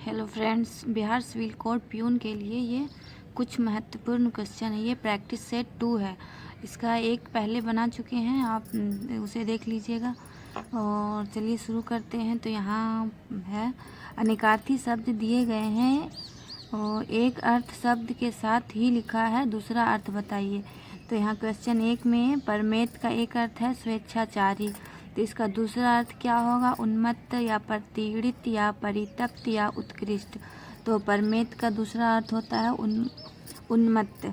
Hello friends, Bihar civil code peon के लिए ये कुछ महत्वपूर्ण क्वेश्चन है। ये प्रैक्टिस सेट 2 है। इसका एक पहले बना चुके हैं, आप उसे देख लीजिएगा। और चलिए शुरू करते हैं। तो यहाँ है अनेकार्थी शब्द दिए गए हैं और एक अर्थ शब्द के साथ ही लिखा है, दूसरा अर्थ बताइए। तो यहाँ क्वेश्चन 1 में परमेत का एक अर्थ है स्वेच्छाचारी, तो इसका दूसरा अर्थ क्या होगा? उन्मत्त या प्रतिगृहित या परितप्त या उत्कृष्ट। तो परमेत का दूसरा अर्थ होता है उन्मत्त।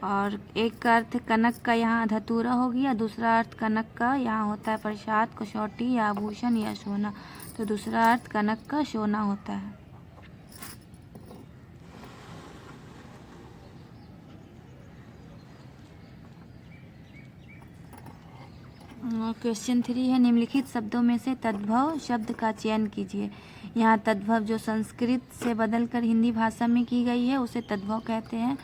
और एक का अर्थ कनक का यहाँ धतूरा हो गया, दूसरा अर्थ कनक का यहाँ होता है प्रसाद, कसौटी या आभूषण या सोना। तो दूसरा अर्थ कनक का सोना होता है। क्वेश्चन 3 है निम्नलिखित शब्दों में से तद्भव शब्द का चयन कीजिए। यहाँ तद्भव जो संस्कृत से बदलकर हिंदी भाषा में की गई है उसे तद्भव कहते हैं।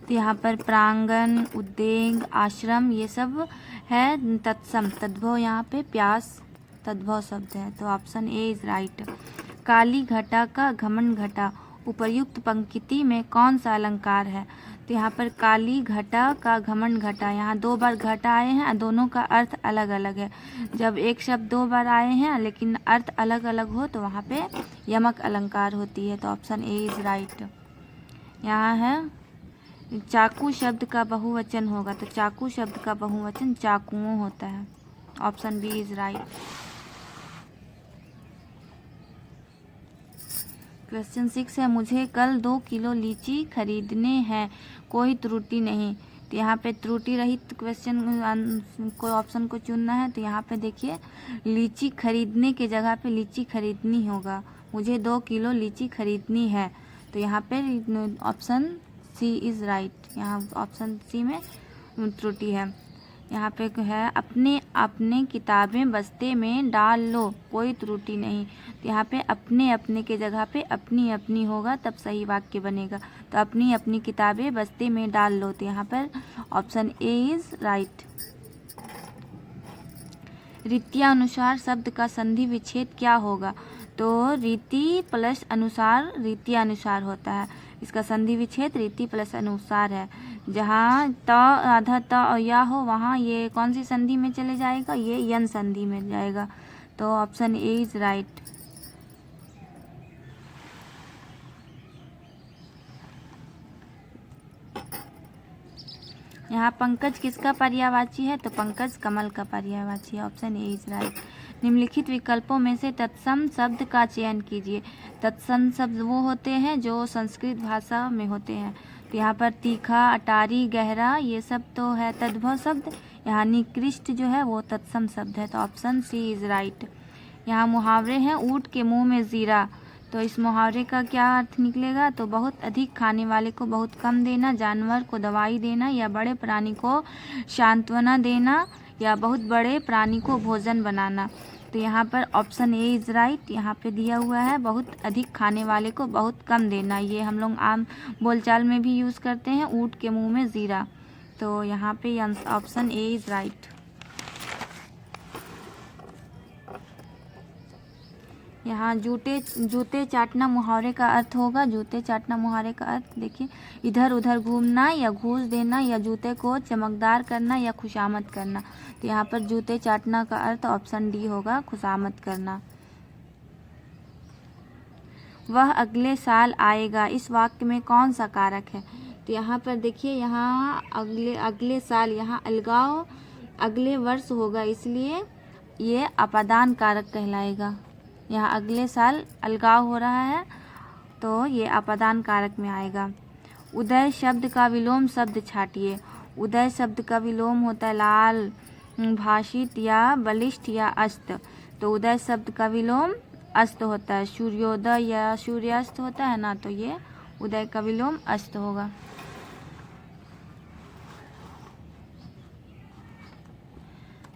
तो यहाँ पर प्रांगण, उद्योग, आश्रम ये सब है तत्सम। तद्भव यहाँ पे प्यास तद्भव शब्द है। तो ऑप्शन ए इज राइट। काली घटा का घमंड घटा उपर्युक्त पंक्ति में कौन सा अलंकार है? तो यहाँ पर काली घटा का घमंड घटा, यहाँ 2 बार घटा आए हैं, दोनों का अर्थ अलग अलग है। जब एक शब्द 2 बार आए हैं लेकिन अर्थ अलग अलग हो तो वहाँ पे यमक अलंकार होती है। तो ऑप्शन ए इज राइट। यहाँ है चाकू शब्द का बहुवचन होगा, तो चाकू शब्द का बहुवचन चाकुओं होता है। Option B is right. Question 6 है मुझे कल 2 किलो लीची खरीदने हैं, कोई त्रुटि नहीं। तो यहाँ पे त्रुटि रहित क्वेश्चन को ऑप्शन को चुनना है। तो यहाँ पे देखिए लीची खरीदने के जगह पे लीची खरीदनी होगा। मुझे 2 किलो लीची खरीदनी है, तो यहाँ पे ऑप्शन सी इज़ राइट। यहाँ ऑप्शन सी में त्रुटि है। यहाँ पे है अपने अपने किताबें बस्ते में डाल लो, कोई त्रुटि नहीं। तो यहाँ पे अपने अपने के जगह पे अपनी अपनी होगा, तब सही वाक्य बनेगा। तो अपनी अपनी किताबें बस्ते में डाल लो। तो यहाँ पर ऑप्शन ए इज राइट। रीत्यानुसार शब्द का संधि विच्छेद क्या होगा? तो रीति प्लस अनुसार रीत्यानुसार होता है। इसका संधि विच्छेद रीति प्लस अनुसार है। जहाँ त आधा त और या हो वहाँ ये कौन सी संधि में चले जाएगा? ये यन संधि में जाएगा। तो ऑप्शन ए इज राइट। यहाँ पंकज किसका पर्यायवाची है? तो पंकज कमल का पर्यायवाची है। Option A is right. निम्नलिखित विकल्पों में से तत्सम शब्द का चयन कीजिए। तत्सम शब्द वो होते हैं जो संस्कृत भाषा में होते हैं। तो यहाँ पर तीखा, अटारी, गहरा ये सब तो है तद्भव शब्द। यहाँ निकृष्ट जो है वो तत्सम शब्द है। तो ऑप्शन सी इज राइट। यहाँ मुहावरे हैं ऊँट के मुँह में जीरा, तो इस मुहावरे का क्या अर्थ निकलेगा? तो बहुत अधिक खाने वाले को बहुत कम देना, जानवर को दवाई देना, या बड़े प्राणी को सांत्वना देना, या बहुत बड़े प्राणी को भोजन बनाना। तो यहाँ पर ऑप्शन ए इज राइट। यहाँ पे दिया हुआ है बहुत अधिक खाने वाले को बहुत कम देना। ये हम लोग आम बोलचाल में भी यूज़ करते हैं, ऊँट के मुँह में जीरा। तो यहाँ पे ऑप्शन ए इज राइट। यहाँ जूते चाटना मुहावरे का अर्थ होगा। जूते चाटना मुहावरे का अर्थ देखिए, इधर उधर घूमना या घूस देना या जूते को चमकदार करना या खुशामद करना। तो यहाँ पर जूते चाटना का अर्थ ऑप्शन डी होगा, खुशामद करना। वह अगले साल आएगा, इस वाक्य में कौन सा कारक है? तो यहाँ पर देखिए, यहाँ अगले साल, यहाँ अलगाव अगले वर्ष होगा, इसलिए ये अपादान कारक कहलाएगा। यहाँ अगले साल अलगाव हो रहा है तो ये अपादान कारक में आएगा। उदय शब्द का विलोम शब्द छाटिए। उदय शब्द का विलोम होता है लाल, भाषित या बलिष्ठ या अस्त। तो उदय शब्द का विलोम अस्त होता है। सूर्योदय या सूर्यास्त होता है ना, तो ये उदय का विलोम अस्त होगा।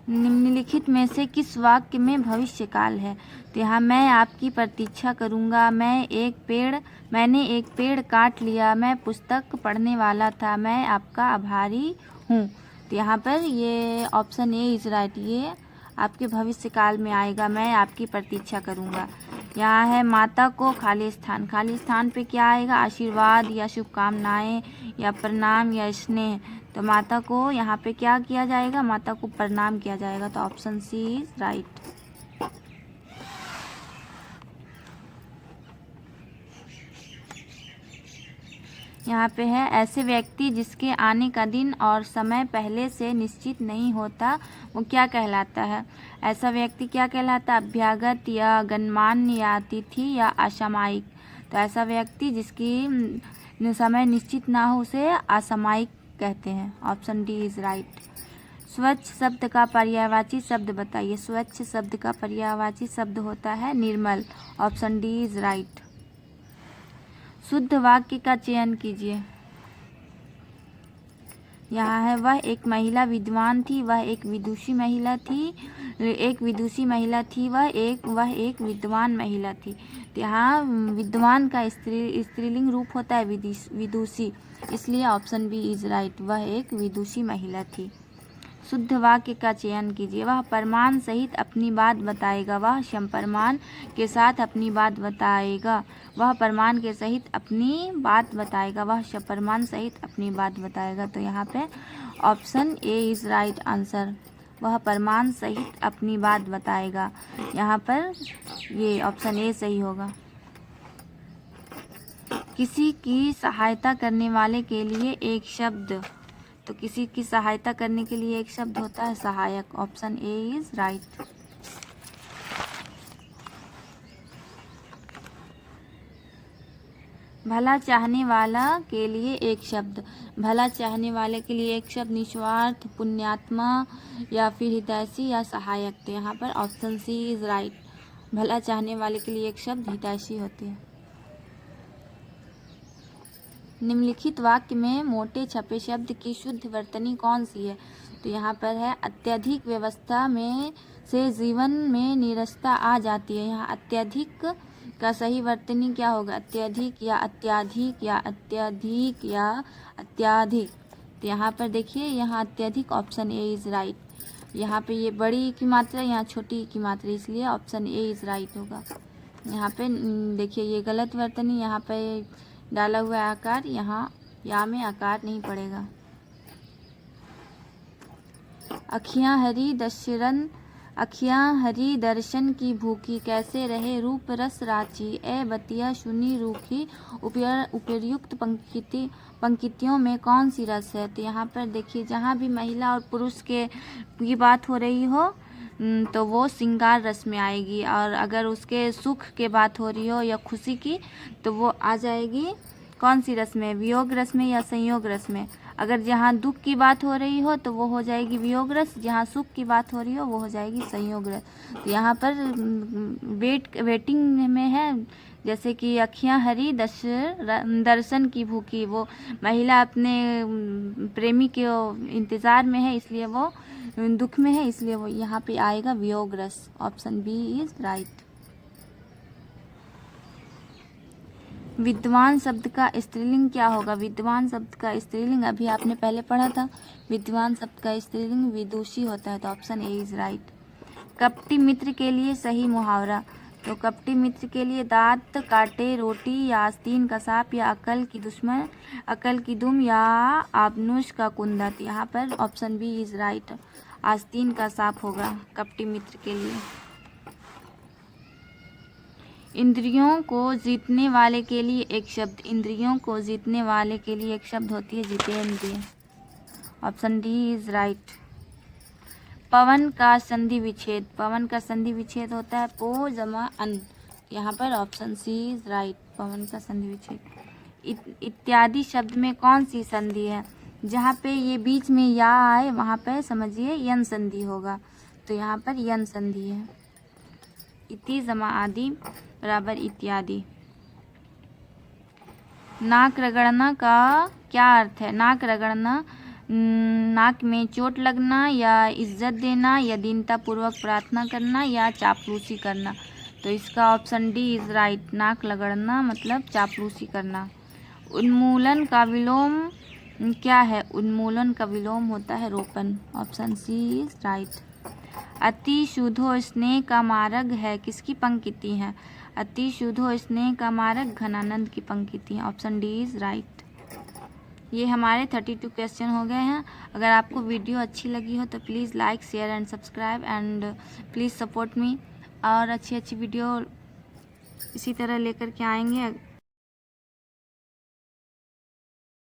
निम्नलिखित में से किस वाक्य में भविष्य काल है? तो यहाँ मैं आपकी प्रतीक्षा करूँगा, मैंने एक पेड़ काट लिया, मैं पुस्तक पढ़ने वाला था, मैं आपका आभारी हूँ। तो यहाँ पर ये ऑप्शन ए इज राइट। ये आपके भविष्य काल में आएगा, मैं आपकी प्रतीक्षा करूँगा। यहाँ है माता को खाली स्थान पे क्या आएगा, आशीर्वाद या शुभकामनाएं या प्रणाम या स्नेह। तो माता को यहाँ पे क्या किया जाएगा, माता को प्रणाम किया जाएगा। तो ऑप्शन सी इज राइट। यहाँ पे है ऐसे व्यक्ति जिसके आने का दिन और समय पहले से निश्चित नहीं होता वो क्या कहलाता है। ऐसा व्यक्ति क्या कहलाता है, अभ्यागत या गणमान्य या अतिथि या असामयिक। तो ऐसा व्यक्ति जिसकी समय निश्चित ना हो उसे असामयिक कहते हैं। Option D is right. स्वच्छ शब्द का पर्यायवाची शब्द बताइए। स्वच्छ शब्द का पर्यायवाची शब्द होता है निर्मल। Option D is right. शुद्ध वाक्य का चयन कीजिए। यहाँ है वह एक महिला विद्वान थी, वह एक विदुषी महिला थी, एक विदुषी महिला थी, वह एक विद्वान महिला थी। तो यहाँ विद्वान का स्त्रीलिंग रूप होता है विदुषी, इसलिए ऑप्शन बी इज राइट। वह एक विदुषी महिला थी। शुद्ध वाक्य का चयन कीजिए। वह प्रमाण सहित अपनी बात बताएगा, वह संप्रमाण के साथ अपनी बात बताएगा। वह प्रमाण के सहित अपनी बात बताएगा, वह सप्रमाण सहित अपनी बात बताएगा। तो यहाँ पे option A is right answer. वह प्रमाण सहित अपनी बात बताएगा, यहाँ पर ये ऑप्शन ए सही होगा। किसी की सहायता करने वाले के लिए एक शब्द, तो किसी की सहायता करने के लिए एक शब्द होता है सहायक। Option A is right. भला चाहने वाला के लिए एक शब्द, भला चाहने वाले के लिए एक शब्द निस्वार्थ, पुण्यात्मा या फिर हितैषी या सहायक। तो यहाँ पर ऑप्शन सी इज राइट। भला चाहने वाले के लिए एक शब्द हितैषी होती है। निम्नलिखित वाक्य में मोटे छपे शब्द की शुद्ध वर्तनी कौन सी है। तो यहाँ पर है अत्यधिक व्यवस्था में से जीवन में नीरसता आ जाती है। यहाँ अत्यधिक का सही वर्तनी क्या होगा, अत्यधिक या अत्याधिक या अत्यधिक या अत्याधिक। तो यहाँ पर देखिए, यहाँ अत्यधिक ऑप्शन ए इज राइट। यहाँ पे ये बड़ी की मात्रा, यहाँ छोटी की मात्रा, इसलिए ऑप्शन ए इज राइट होगा। यहाँ पे देखिए ये गलत वर्तनी, यहाँ पे डाला हुआ आकार, यहाँ या में आकार नहीं पड़ेगा। अखियाँ हरी दर्शन की भूखी, कैसे रहे रूप रस राची, ए बतिया सुनी रूखी, उपयुक्त पंक्तियों में कौन सी रस है। तो यहाँ पर देखिए, जहाँ भी महिला और पुरुष की बात हो रही हो तो वो श्रृंगार रस में आएगी, और अगर उसके सुख के बात हो रही हो या खुशी की तो वो आ जाएगी कौन सी रस में, वियोग रस में या संयोग रस में। अगर जहाँ दुख की बात हो रही हो तो वो हो जाएगी वियोग रस, जहाँ सुख की बात हो रही हो वो हो जाएगी संयोग रस। तो यहाँ पर वेटिंग में है, जैसे कि अखियाँ हरी दर्शन की भूखी, वो महिला अपने प्रेमी के इंतज़ार में है, इसलिए वो दुख में है, इसलिए वो यहाँ पे आएगा वियोग रस। Option B is right. विद्वान शब्द का स्त्रीलिंग क्या होगा। विद्वान शब्द का स्त्रीलिंग अभी आपने पहले पढ़ा था, विद्वान शब्द का स्त्रीलिंग विदुषी होता है। तो ऑप्शन ए इज राइट। कपटी मित्र के लिए सही मुहावरा। तो कपटी मित्र के लिए दांत काटे रोटी या आस्तीन का सांप या अकल की दुम या आबनूस का कुंदा। तो यहाँ पर ऑप्शन बी इज राइट, आस्तीन का सांप होगा कपटी मित्र के लिए। इंद्रियों को जीतने वाले के लिए एक शब्द, इंद्रियों को जीतने वाले के लिए एक शब्द होती है जितेंद्रिय। Option D is right. पवन का संधि विच्छेद, पवन का संधि विच्छेद होता है पो जमा अन। यहाँ पर ऑप्शन सी इज राइट, पवन का संधि विच्छेद। इत्यादि शब्द में कौन सी संधि है। जहाँ पे ये बीच में या आए वहाँ पे समझिए यन संधि होगा। तो यहाँ पर यन संधि है। इति जमा आदि बराबर इत्यादि। नाक रगड़ना का क्या अर्थ है। नाक रगड़ना, नाक में चोट लगना या इज्जत देना या दीनता पूर्वक प्रार्थना करना या चापलूसी करना। तो इसका ऑप्शन डी इज राइट। नाक रगड़ना मतलब चापलूसी करना। उन्मूलन का विलोम क्या है। उन्मूलन का विलोम होता है रोपण। Option C is right. अति शुद्धो स्नेह का मार्ग है, किसकी पंक्ति है। अति शुद्ध हो स्नेह का मार्ग घनानंद की पंक्ति। Option D is right. ये हमारे 32 क्वेश्चन हो गए हैं। अगर आपको वीडियो अच्छी लगी हो तो please like share and subscribe and please support me. और अच्छी अच्छी वीडियो इसी तरह लेकर के आएंगे।